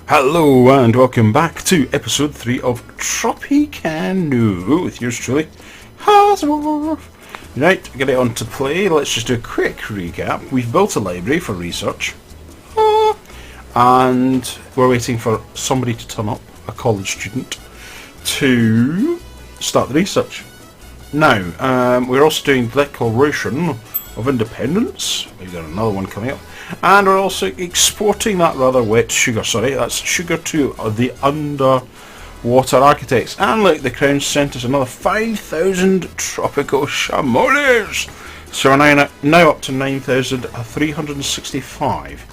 Hello and welcome back to episode 3 of Tropico with yours truly, Azarmorph. Right, get it on to play. Let's just do a quick recap. We've built a library for research, and we're waiting for somebody to turn up, a college student, to start the research. Now, we're also doing Declaration of Independence. We've got another one coming up. And we're also exporting that rather wet sugar, that's sugar to the underwater architects. And look, the Crown sent us another 5,000 Tropico chamoles. So we're now up to 9,365.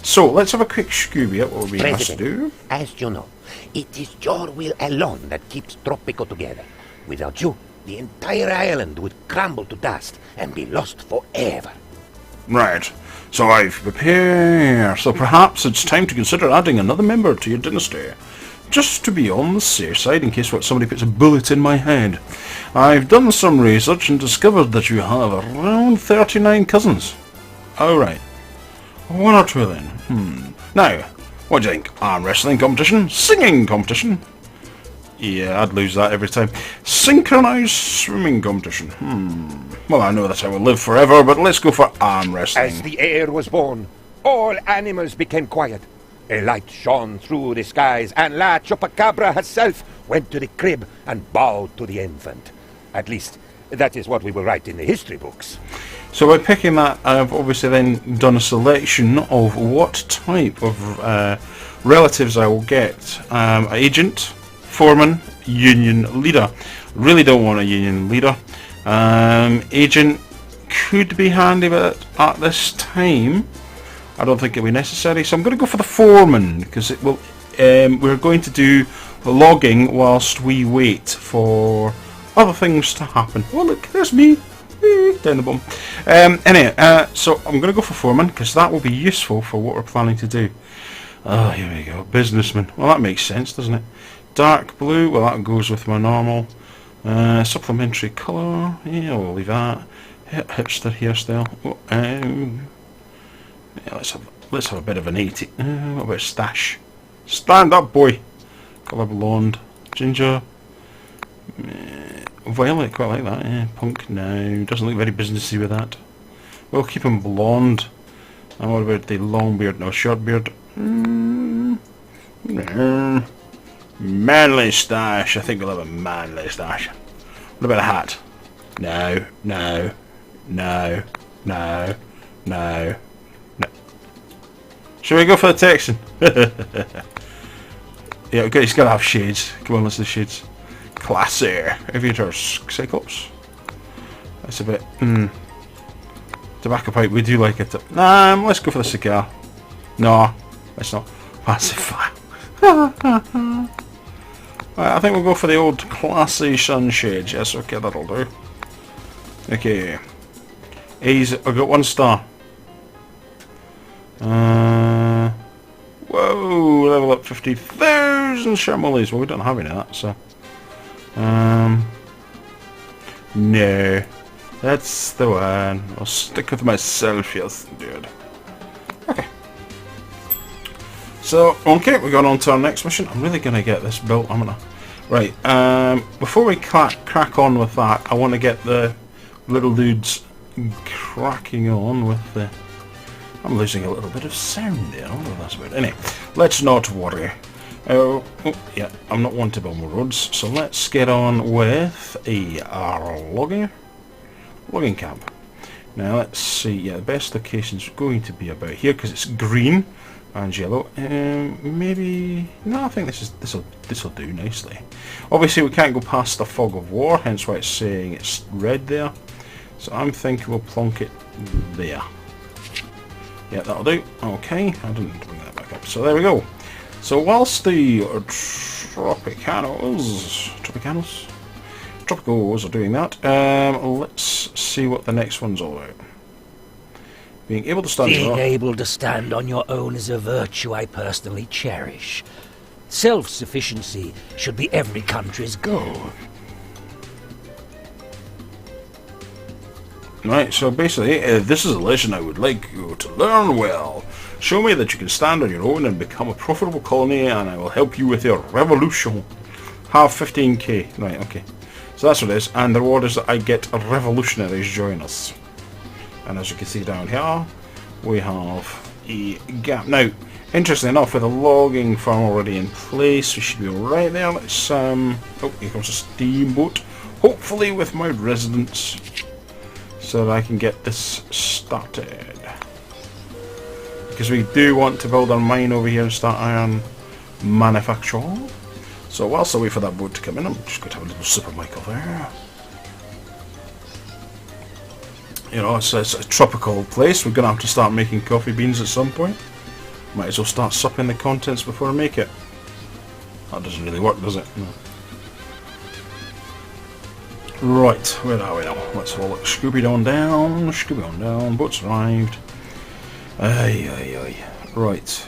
So let's have a quick Scooby at what we're being asked to do. As you know, it is your will alone that keeps Tropico together. Without you, the entire island would crumble to dust and be lost forever. Right. So I've prepared. So perhaps it's time to consider adding another member to your dynasty. Just to be on the safe side in case somebody puts a bullet in my head. I've done some research and discovered that you have around 39 cousins. Oh right. One or two then. Now, what do you think? Arm wrestling competition? Singing competition? Yeah, I'd lose that every time. Synchronized swimming competition. Well, I know that I will live forever, but let's go for arm wrestling. As the air was born, all animals became quiet. A light shone through the skies, and La Chupacabra herself went to the crib and bowed to the infant. At least, that is what we will write in the history books. So by picking that, I've obviously then done a selection of what type of relatives I will get. Agent, foreman, union leader. Really don't want a union leader. Agent could be handy, but at this time I don't think it'll be necessary, so I'm going to go for the foreman because it will. We're going to do logging whilst we wait for other things to happen. Oh look, there's me down the bottom. Anyway, so I'm going to go for foreman because that will be useful for what we're planning to do. Oh, here we go, businessman. Well, that makes sense, doesn't it? Dark blue, well that goes with my normal. Supplementary colour, yeah, we'll leave that. Hipster hairstyle. Yeah, let's have a bit of an 80. What about stash? Stand up, boy. Colour blonde, ginger, violet. Quite like that. Yeah, punk. No, doesn't look very businessy with that. We'll keep him blonde. And what about the long beard? No, short beard. Manly stash. I think we'll have a manly stash. What about a hat? No, no, no, no, no, no. Shall we go for the Texan? Yeah, okay, he's got to have shades. Come on, let's do shades. Classy. Aviator Cyclops. That's a bit... Tobacco pipe, we do like it. Let's go for the cigar. No, let's not. Pacify. I think we'll go for the old classy sunshades. Yes, okay, that'll do. Okay. I've got 1 star. Whoa, level up 50,000 chamoles. Well, we don't have any of that, so. No. That's the one. I'll stick with myself, yes, dude. Okay. So, okay, we're going on to our next mission. I'm really going to get this built, I'm going to... Right, before we crack on with that, I want to get the little dudes cracking on with the... I'm losing a little bit of sound there, I don't know what that's about. Anyway, let's not worry. Oh, yeah, I'm not one to build more roads, so let's get on with a logging camp. Now, let's see, yeah, the best location's going to be about here, because it's green and yellow. Maybe... No, I think this'll do nicely. Obviously, we can't go past the fog of war, hence why it's saying it's red there. So I'm thinking we'll plonk it there. Yeah, that'll do. Okay, I didn't bring that back up. So there we go. So whilst the Tropicos are doing that, let's see what the next one's all about. Being able to stand on your own is a virtue I personally cherish. Self-sufficiency should be every country's goal. Right, so basically, this is a lesson I would like you to learn well. Show me that you can stand on your own and become a profitable colony, and I will help you with your revolution. Have 15k. Right, okay. So that's what it is, and the reward is that I get revolutionaries join us. And as you can see down here, we have a gap. Now, interestingly enough, with a logging farm already in place, we should be right there. Let's, oh, here comes a steamboat. Hopefully with my residents, so that I can get this started. Because we do want to build our mine over here and start iron manufacture. So whilst I wait for that boat to come in, I'm just going to have a little sip of my coffee. You know, it's a tropical place. We're going to have to start making coffee beans at some point. Might as well start supping the contents before I make it. That doesn't really work, does it? No. Right, where are we now? Let's have a look. Scooby on down, Scooby on down. Boat's arrived. Aye, aye, aye. Right.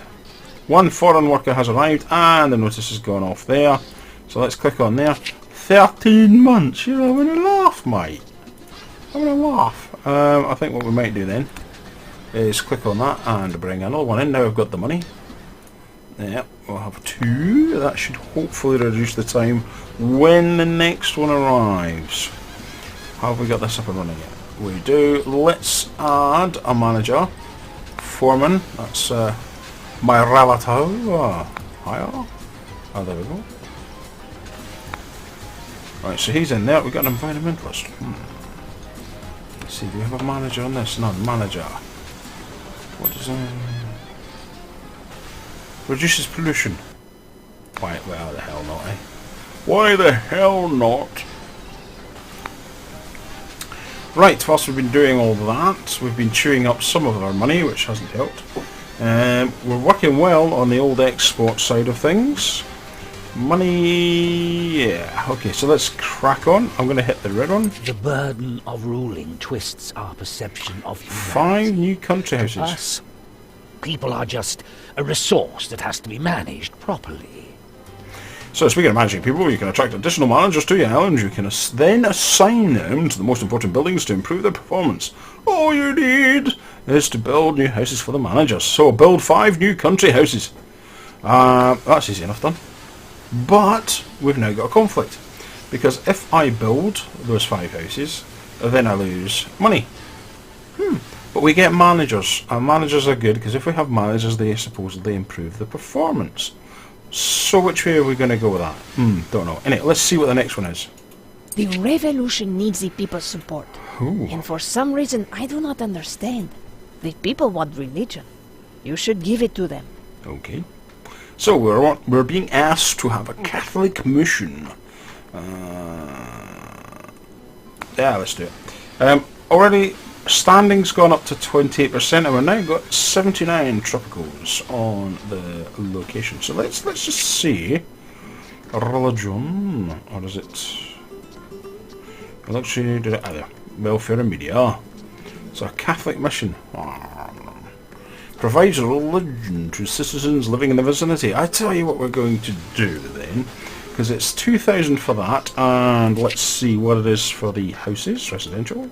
One foreign worker has arrived, and the notice has gone off there. So let's click on there. 13 months. You're having a laugh, mate. Having a laugh. I think what we might do then is click on that and bring another one in. Now I've got the money. Yeah, we'll have 2. That should hopefully reduce the time when the next one arrives. Have we got this up and running yet? We do. Let's add a manager. Foreman. That's my relative. Higher. Oh, there we go. Right, so he's in there. We've got an environmentalist. Let's see, do we have a manager on this? None. Manager. What is reduces pollution. Why the hell not, eh? Why the hell not? Right, whilst we've been doing all that, we've been chewing up some of our money, which hasn't helped. We're working well on the old export side of things. Money, yeah. Okay, so let's crack on. I'm going to hit the red one. The burden of ruling twists our perception of humanity. 5 new country houses. Us, people are just a resource that has to be managed properly. So speaking of managing people, you can attract additional managers to your island. You can then assign them to the most important buildings to improve their performance. All you need is to build new houses for the managers. So build 5 new country houses. That's easy enough done. But we've now got a conflict. Because if I build those 5 houses, then I lose money. But we get managers. And managers are good because if we have managers, they supposedly improve the performance. So which way are we going to go with that? Don't know. Anyway, let's see what the next one is. The revolution needs the people's support. Ooh. And for some reason I do not understand. The people want religion. You should give it to them. Okay. So we're being asked to have a Catholic mission. Yeah, let's do it. Already standing's gone up to 28%, and we've now got 79 tropicals on the location. So let's just see. Religion, or is it? Luxury, there. Welfare and media. So a Catholic mission. Provides religion to citizens living in the vicinity. I tell you what we're going to do then, because it's 2,000 for that, and let's see what it is for the houses, residential.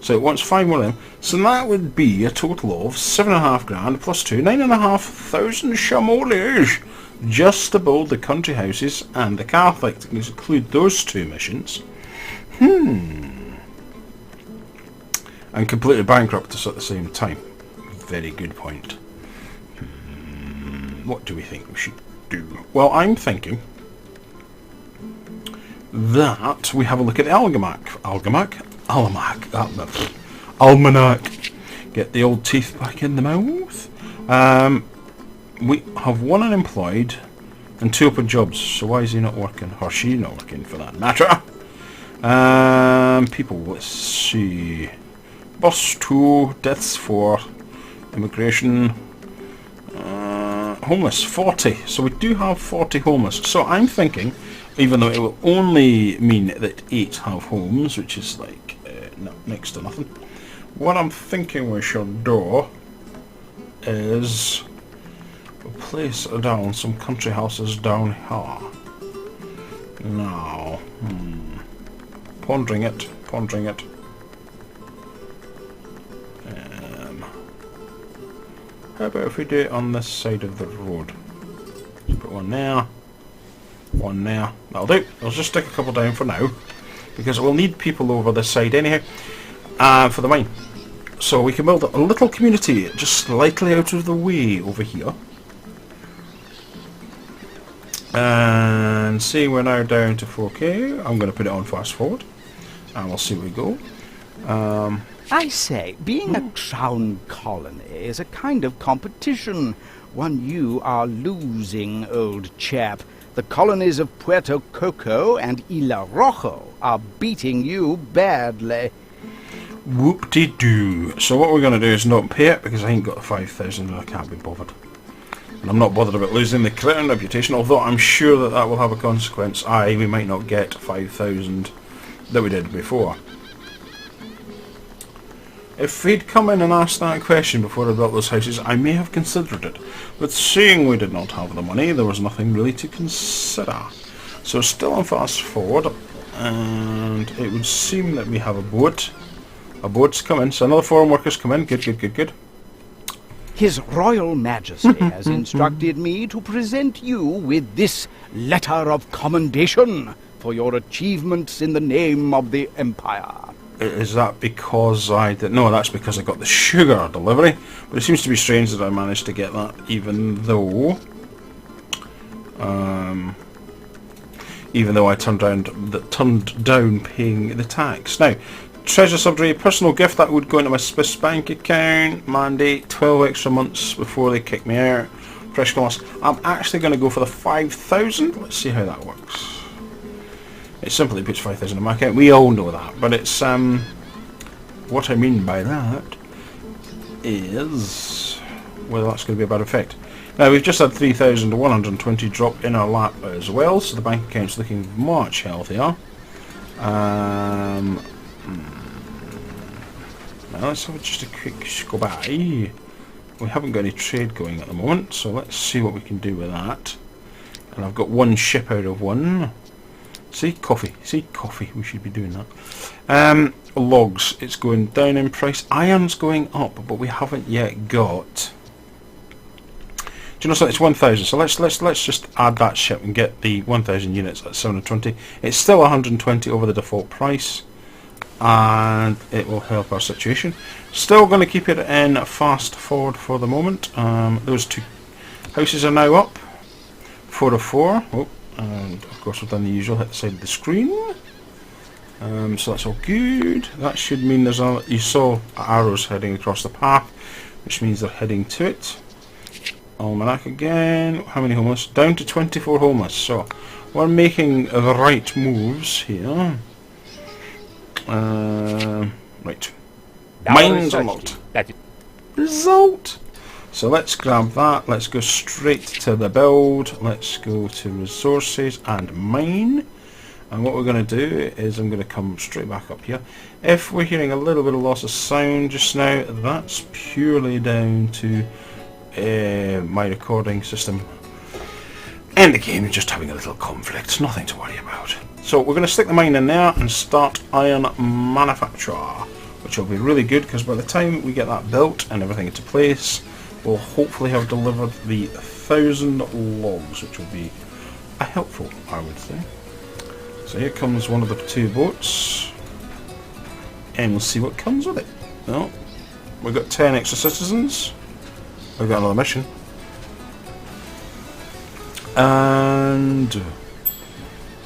So it wants 5 more of them. So that would be a total of 7.5 grand plus 2, 9,500 simoleons just to build the country houses and the Catholic. To include those 2 missions. And completely bankrupt us at the same time. Very good point. What do we think we should do? Well, I'm thinking that we have a look at the almanac. Get the old teeth back in the mouth. We have 1 unemployed and 2 open jobs. So why is he not working? Or she not working, for that matter? People, let's see. Bus 2, deaths 4, immigration, homeless 40. So we do have 40 homeless. So I'm thinking, even though it will only mean that 8 have homes, which is like next to nothing, what I'm thinking we should do is place down some country houses down here. Now, pondering it. How about if we do it on this side of the road? Let's put one there. One there. That'll do. I'll just stick a couple down for now, because we'll need people over this side anyhow for the mine. So we can build a little community just slightly out of the way over here. And see, we're now down to 4K. I'm going to put it on fast forward, and we'll see where we go. I say, being a crown colony is a kind of competition. One you are losing, old chap. The colonies of Puerto Coco and Isla Rojo are beating you badly. Whoop-de-doo. So what we're going to do is not pay it, because I ain't got the 5,000 and I can't be bothered. And I'm not bothered about losing the crown reputation, although I'm sure that that will have a consequence. Aye, we might not get 5,000 that we did before. If he'd come in and asked that question before I built those houses, I may have considered it. But seeing we did not have the money, there was nothing really to consider. So still on fast forward, and it would seem that we have a boat. A boat's come in, so another foreign worker's come in. Good, good, good, good. His Royal Majesty has instructed me to present you with this letter of commendation for your achievements in the name of the Empire. Is that because I did? No, that's because I got the sugar delivery. But it seems to be strange that I managed to get that, even though I turned down paying the tax. Now, treasure subsidy, personal gift, that would go into my Swiss bank account. Mandate 12 extra months before they kick me out. Fresh glass. I'm actually going to go for the 5,000. Let's see how that works. It simply puts 5,000 in my account. We all know that, but it's what I mean by that is whether that's going to be a bad effect. Now we've just had 3,120 drop in our lap as well, so the bank account's looking much healthier. Now let's have just a quick go by. We haven't got any trade going at the moment, so let's see what we can do with that. And I've got one ship out of one. See, coffee. See, coffee. We should be doing that. Logs. It's going down in price. Iron's going up, but we haven't yet got. Do you know something? It's 1,000. So let's just add that ship and get the 1,000 units at 720. It's still 120 over the default price, and it will help our situation. Still going to keep it in fast forward for the moment. Those two houses are now up. 4 of 4. Oh. And of course we've done the usual, hit the side of the screen. So that's all good. That should mean there's you saw arrows heading across the path, which means they're heading to it. Almanac again. How many homeless? Down to 24 homeless. So we're making the right moves here. Right. Mines unlocked. Result. So let's grab that, let's go straight to the build, let's go to resources and mine. And what we're going to do is I'm going to come straight back up here. If we're hearing a little bit of loss of sound just now, that's purely down to my recording system and the game just having a little conflict, nothing to worry about. So we're going to stick the mine in there and start iron manufacture, which will be really good because by the time we get that built and everything into place, we'll hopefully have delivered the 1,000 logs, which will be helpful, I would say. So here comes one of the two boats, and we'll see what comes with it. Well, we've got 10 extra citizens. We've got another mission. And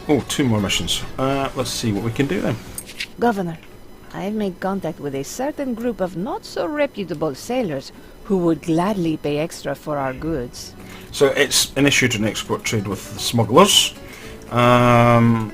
oh, 2 more missions. Let's see what we can do then. Governor, I've made contact with a certain group of not so reputable sailors who would gladly pay extra for our goods. So it's initiated an export trade with the smugglers. Yeah,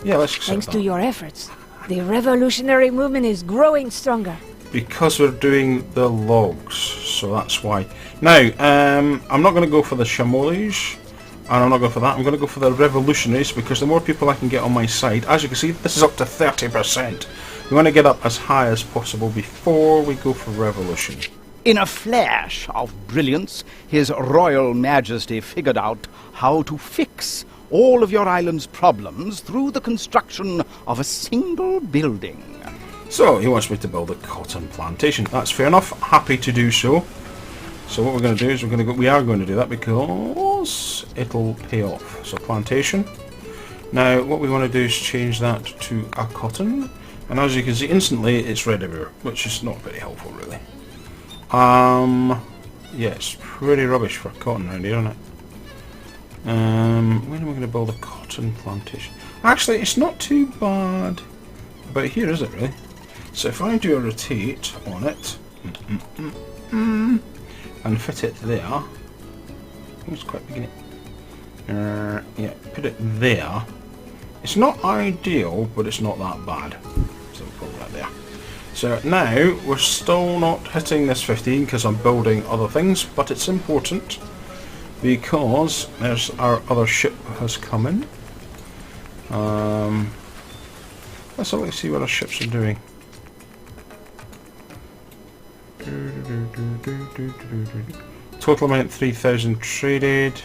let's accept Thanks that. to your efforts, the revolutionary movement is growing stronger. Because we're doing the logs, so that's why. Now, I'm not going to go for the chamois, and I'm not going for that. I'm going to go for the revolutionaries, because the more people I can get on my side, as you can see, this is up to 30%. We want to get up as high as possible before we go for revolution. In a flash of brilliance, His Royal Majesty figured out how to fix all of your island's problems through the construction of a single building. So he wants me to build a cotton plantation. That's fair enough. Happy to do so. So what we're going to do is we are going to do that because it'll pay off. So plantation. Now what we want to do is change that to a cotton, and as you can see instantly it's red everywhere, which is not very helpful really. Yeah, it's pretty rubbish for cotton around here, isn't it? When am I going to build a cotton plantation? Actually, it's not too bad about here, is it really? So if I do a rotate on it and fit it there, it's quite big, isn't it? Yeah, put it there. It's not ideal, but it's not that bad. So we'll put that there. So now we're still not hitting this 15 because I'm building other things, but it's important because there's our other ship has come in. Let's have a look and see what our ships are doing. Total amount 3,000 traded.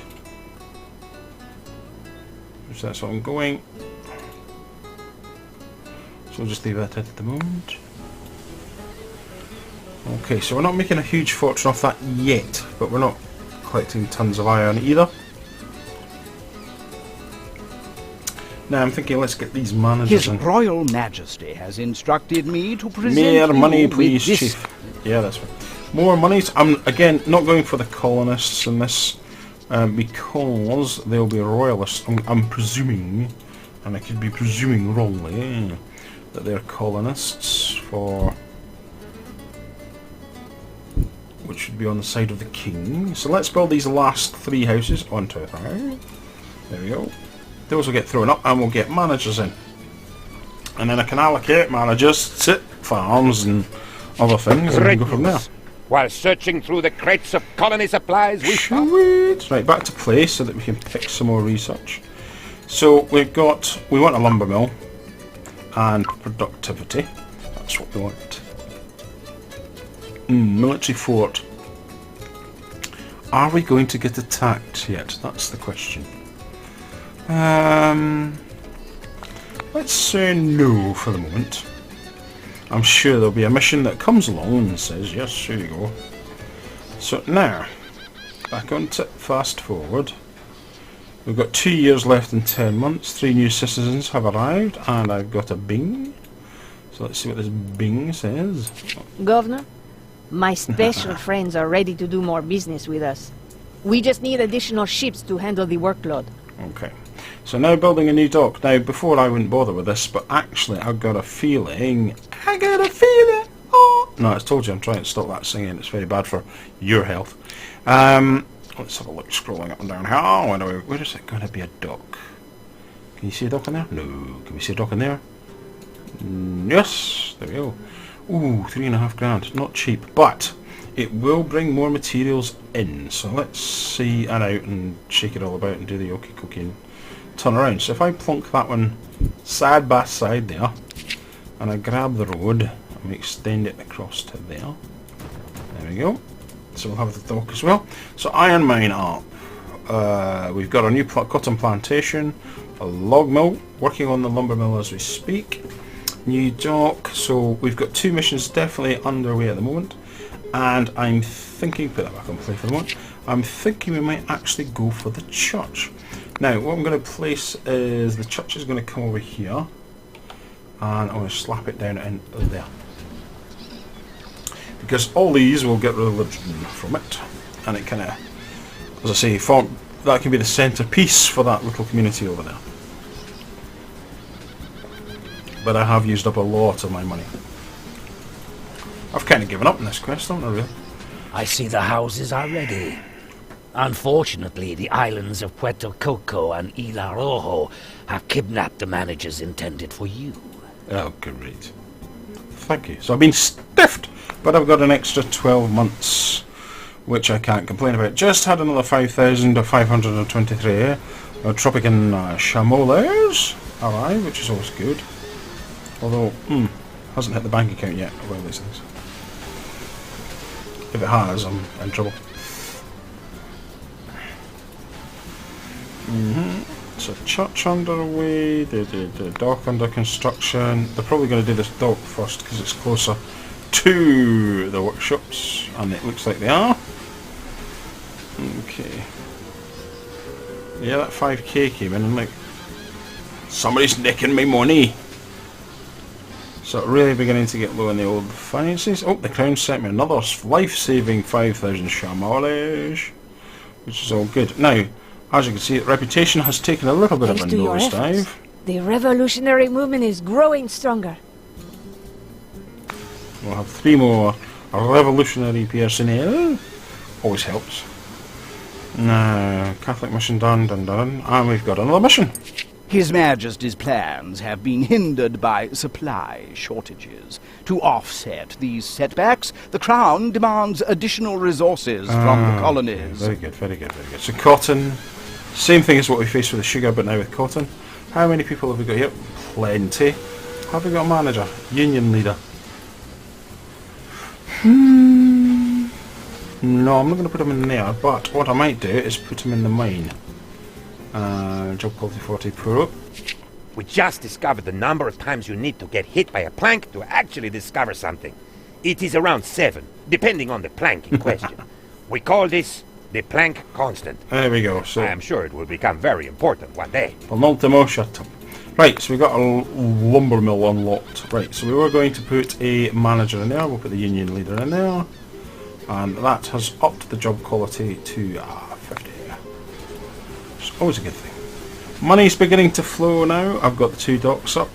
So that's ongoing. So we'll just leave that at the moment. Okay, so we're not making a huge fortune off that yet, but we're not collecting tons of iron either. Now I'm thinking, let's get these managers His in. Royal Majesty has instructed me to present More money, you please, with this. Chief. Yeah, that's fine. More monies. I'm again not going for the colonists in this because they'll be royalists. I'm presuming, and I could be presuming wrongly, that they're colonists for, which should be on the side of the king. So let's build these last 3 houses. 1, 2, 3. There we go. Those will get thrown up and we'll get managers in. And then I can allocate managers to farms and other things and Great go from there. news. While searching through the crates of colony supplies, we found... Sweet. Right, back to play so that we can pick some more research. So we want a lumber mill and productivity. That's what we want. Military fort. Are we going to get attacked yet? That's the question. Let's say no for the moment. I'm sure there'll be a mission that comes along and says, yes, here you go. So now, back on to fast forward. We've got 2 years left and 10 months. 3 new citizens have arrived, and I've got a bing. So let's see what this bing says. Governor, my special friends are ready to do more business with us. We just need additional ships to handle the workload. Okay. So now building a new dock. Now, before I wouldn't bother with this, but actually I've got a feeling... Oh! No, I told you I'm trying to stop that singing. It's very bad for your health. Let's have a look scrolling up and down. Oh, anyway, where is it going to be a dock? Can you see a dock in there? No. Can we see a dock in there? Yes. There we go. Ooh, 3.5 grand. Not cheap, but it will bring more materials in. So let's see and out and shake it all about and do the okie cookie and turn around. So if I plonk that one side by side there, and I grab the road and we extend it across to there. There we go. So we'll have the dock as well. So iron mine up. We've got a new cotton plantation, a log mill, working on the lumber mill as we speak. New dock. So we've got 2 missions definitely underway at the moment. And I'm thinking, put that back on play for the moment, I'm thinking we might actually go for the church. Now, what I'm going to place is the church is going to come over here, and I'm going to slap it down in there. Because all these will get religion from it, and it kind of, as I say, that can be the centrepiece for that little community over there. But I have used up a lot of my money. I've kind of given up on this quest, haven't I, really? I see the houses are ready. Unfortunately, the islands of Puerto Coco and Isla Rojo have kidnapped the managers intended for you. Oh, great. Thank you. So I've been stiffed, but I've got an extra 12 months, which I can't complain about. Just had another 5,523 Tropican chamoles arrive, which is always good. Although, hasn't hit the bank account yet, one of these things. If it has, I'm in trouble. So church underway, the dock under construction. They're probably going to do this dock first because it's closer to the workshops, and it looks like they are. Okay. Yeah, that 5k came in and like, somebody's nicking my money. So really beginning to get low in the old finances. Oh, the crown sent me another life-saving 5,000 shamalish, which is all good. Now, as you can see, reputation has taken a little bit of a nosedive. The revolutionary movement is growing stronger. We'll have 3 more revolutionary personnel. Always helps. Now, Catholic mission done, and we've got another mission. His Majesty's plans have been hindered by supply shortages. To offset these setbacks, the Crown demands additional resources from the colonies. Very good, very good, very good. So cotton, same thing as what we faced with the sugar, but now with cotton. How many people have we got here? Plenty. Have we got a manager? Union leader? No, I'm not going to put him in there, but what I might do is put him in the mine. Job quality 40 pro. We just discovered the number of times you need to get hit by a plank to actually discover something. It is around 7, depending on the plank in question. We call this the plank constant. There we go. So I am sure it will become very important one day. Right, so we got a lumber mill unlocked. Right, so we were going to put a manager in there. We'll put the union leader in there. And that has upped the job quality to 50. It's always a good thing. Money's beginning to flow now. I've got the 2 docks up.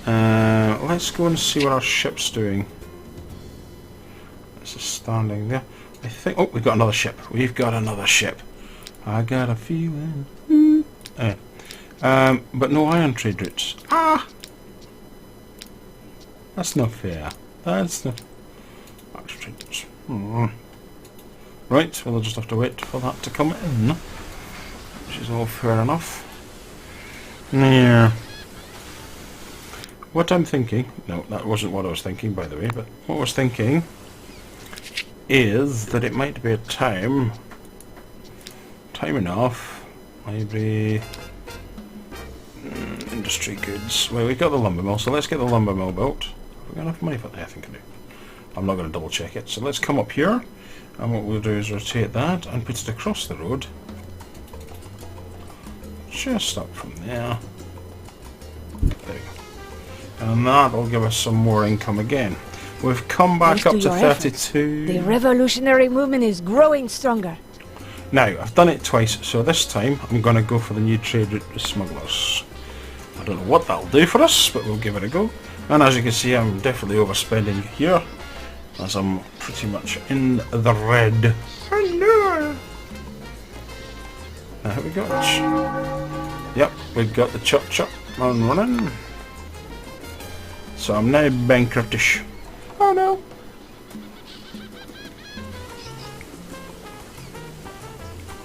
Let's go and see what our ship's doing. This is standing there. I think... Oh, we've got another ship. We've got another ship. I got a feeling. But no iron trade routes. That's not fair. That's not... Iron trade routes. Right, well, I'll just have to wait for that to come in. Which is all fair enough. Yeah. What I'm thinking... No, that wasn't what I was thinking, by the way, but what I was thinking is that it might be a time enough, maybe industry goods. Well, we've got the lumber mill, so let's get the lumber mill built. Have we got enough money for that? I think I do. I'm not going to double check it. So let's come up here, and what we'll do is rotate that and put it across the road. Just up from there. There we go. And that'll give us some more income again. We've come back up to 32. The revolutionary movement is growing stronger. Now, I've done it twice, so this time I'm going to go for the new trade route with smugglers. I don't know what that'll do for us, but we'll give it a go. And as you can see, I'm definitely overspending here, as I'm pretty much in the red. Hello! Now, have we got... Yep, we've got the chop and running. So I'm now bankruptish. Oh no!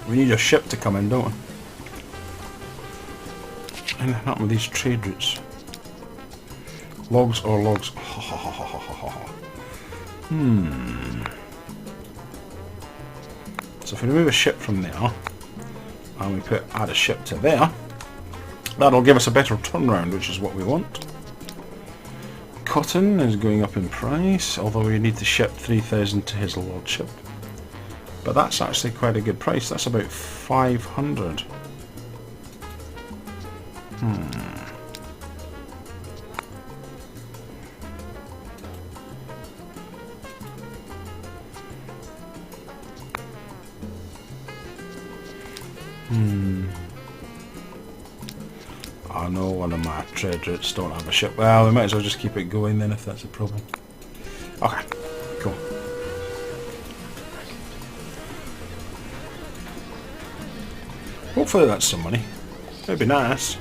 We need a ship to come in, don't we? Anything happen with these trade routes? Logs or logs? So if we remove a ship from there, and we add a ship to there, that'll give us a better turnaround, which is what we want. Cotton is going up in price, although we need to ship 3,000 to his lordship. But that's actually quite a good price. That's about 500. I know one of my trade routes don't have a ship. Well, we might as well just keep it going then if that's a problem. Okay, cool. Hopefully that's some money. That'd be nice.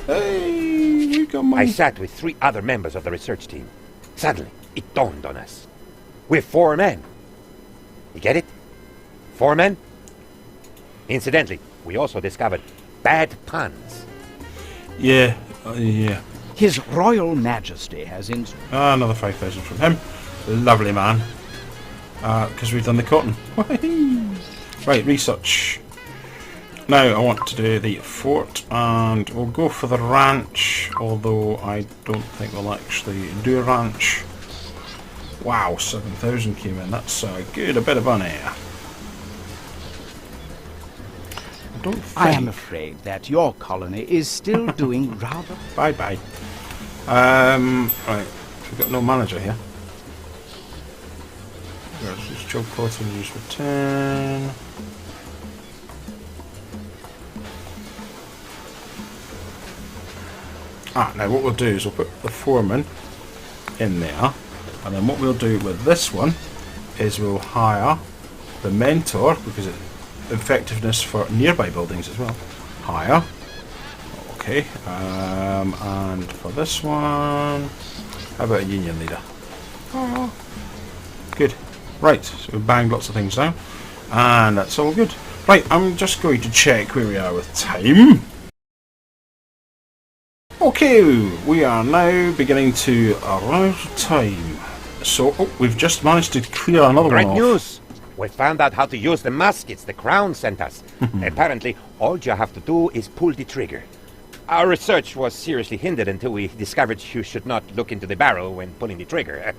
Hey, we got money. I sat with 3 other members of the research team. Suddenly, it dawned on us. We're 4 men. You get it? 4 men? Incidentally, we also discovered bad puns. Yeah, yeah. His Royal Majesty has Another 5,000 from him. Lovely man. Because we've done the cotton. Right, research. Now I want to do the fort, and we'll go for the ranch, although I don't think we'll actually do a ranch. Wow, 7,000 came in. That's a bit of money. I am afraid that your colony is still doing rather... Bye-bye. Right, we've got no manager here. This job continues for 10. Now what we'll do is we'll put the foreman in there, and then what we'll do with this one is we'll hire the mentor, because it's effectiveness for nearby buildings as well. Hire. Okay. And for this one, how about a union leader? Oh, good. Right, so we banged lots of things down, and that's all good. Right, I'm just going to check where we are with time. Okay, we are now beginning to arrive at time. So, we've just managed to clear another Great one off. news! We found out how to use the muskets the Crown sent us. Apparently, all you have to do is pull the trigger. Our research was seriously hindered until we discovered you should not look into the barrel when pulling the trigger.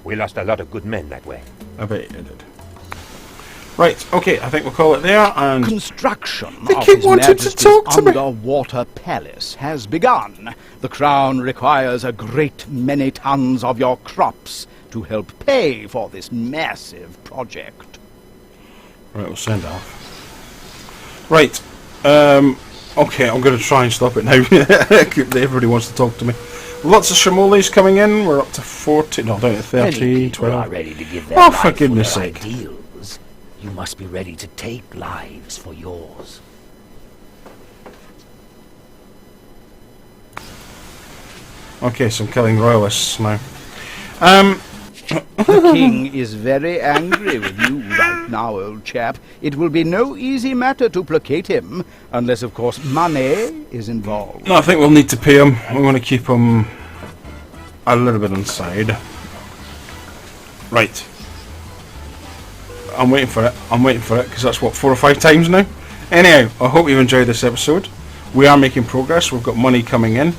We lost a lot of good men that way. I bet you did. Right, okay, I think we'll call it there, and... Construction They of keep His wanting to Majesty's talk to me. underwater palace has begun. The Crown requires a great many tons of your crops to help pay for this massive project. Right, we'll send off. Right, okay, I'm going to try and stop it now. Everybody wants to talk to me. Lots of Shamolis coming in. We're up to 40, no, down to 30, Many people 12. are ready to give their Oh, life for goodness their sake. ideals. You must be ready to take lives for yours. Okay, so I'm killing royalists now. The king is very angry with you right now, old chap. It will be no easy matter to placate him, unless, of course, money is involved. No, I think we'll need to pay him. We want to keep him a little bit inside. Right. I'm waiting for it. I'm waiting for it, because that's, what, 4 or 5 times now? Anyhow, I hope you've enjoyed this episode. We are making progress. We've got money coming in.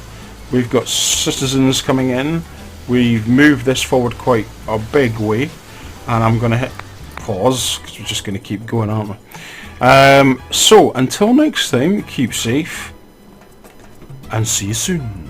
We've got citizens coming in. We've moved this forward quite a big way. And I'm going to hit pause, because we're just going to keep going, aren't we? So, until next time, keep safe. And see you soon.